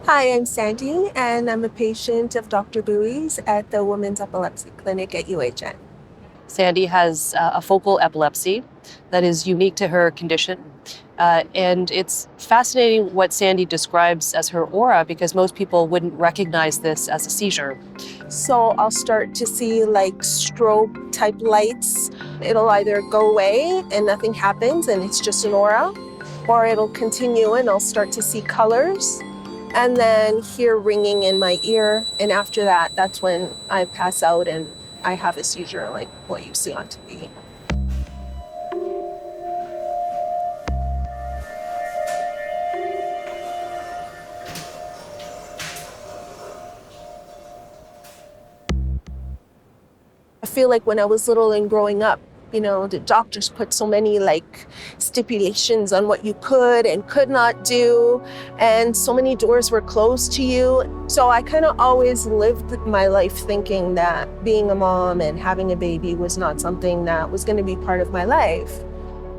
Hi, I'm Sandy, and I'm a patient of Dr. Bowie's at the Women's Epilepsy Clinic at UHN. Sandy has a focal epilepsy that is unique to her condition. And it's fascinating what Sandy describes as her aura because most people wouldn't recognize this as a seizure. So I'll start to see like strobe type lights. It'll either go away and nothing happens and it's just an aura, or it'll continue and I'll start to see colors and then hear ringing in my ear. And after that, that's when I pass out and I have a seizure like what you see on TV. I feel like when I was little and growing up, the doctors put so many stipulations on what you could and could not do, and so many doors were closed to you. So I kind of always lived my life thinking that being a mom and having a baby was not something that was going to be part of my life.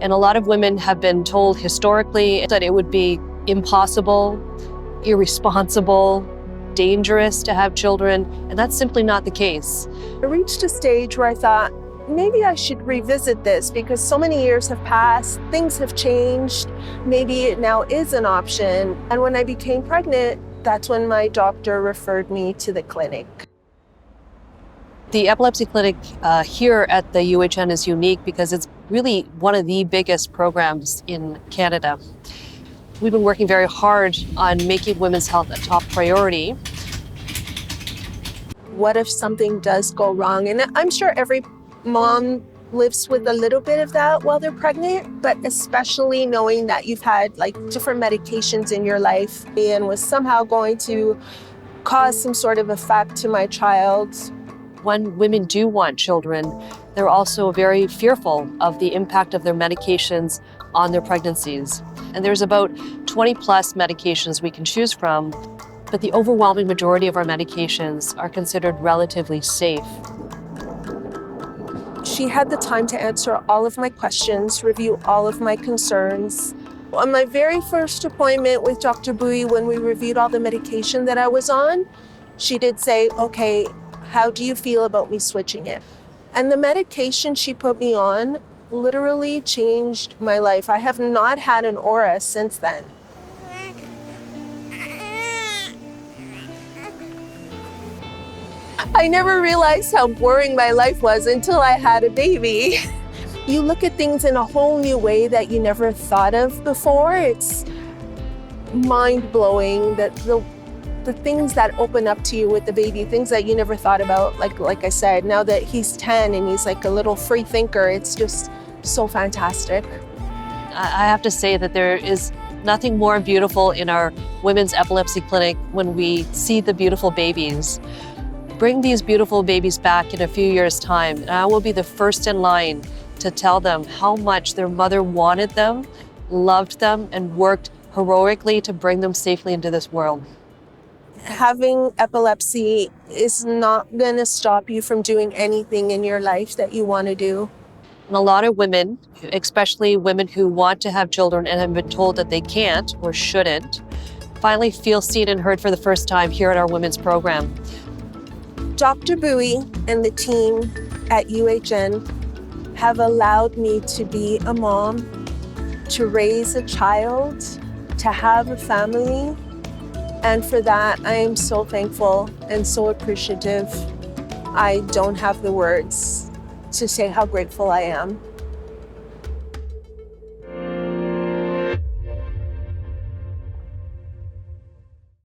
And a lot of women have been told historically that it would be impossible, irresponsible, dangerous to have children, and that's simply not the case. I reached a stage where I thought, maybe I should revisit this because so many years have passed, things have changed, maybe it now is an option. And when I became pregnant, that's when my doctor referred me to the clinic. The epilepsy clinic here at the UHN is unique because it's really one of the biggest programs in Canada. We've been working very hard on making women's health a top priority. What if something does go wrong? And I'm sure every mom lives with a little bit of that while they're pregnant, but especially knowing that you've had different medications in your life and was somehow going to cause some sort of effect to my child. When women do want children, they're also very fearful of the impact of their medications on their pregnancies. And there's about 20 plus medications we can choose from, but the overwhelming majority of our medications are considered relatively safe. She had the time to answer all of my questions, review all of my concerns. On my very first appointment with Dr. Bowie, when we reviewed all the medication that I was on, she did say, okay, how do you feel about me switching it? And the medication she put me on literally changed my life. I have not had an aura since then. I never realized how boring my life was until I had a baby. You look at things in a whole new way that you never thought of before. It's mind-blowing that the things that open up to you with the baby, things that you never thought about, like I said, now that he's 10 and he's like a little free thinker, it's just so fantastic. I have to say that there is nothing more beautiful in our women's epilepsy clinic when we see the beautiful babies. Bring these beautiful babies back in a few years' time, and I will be the first in line to tell them how much their mother wanted them, loved them, and worked heroically to bring them safely into this world. Having epilepsy is not going to stop you from doing anything in your life that you want to do. And a lot of women, especially women who want to have children and have been told that they can't or shouldn't, finally feel seen and heard for the first time here at our women's program. Dr. Bowie and the team at UHN have allowed me to be a mom, to raise a child, to have a family. And for that, I am so thankful and so appreciative. I don't have the words to say how grateful I am.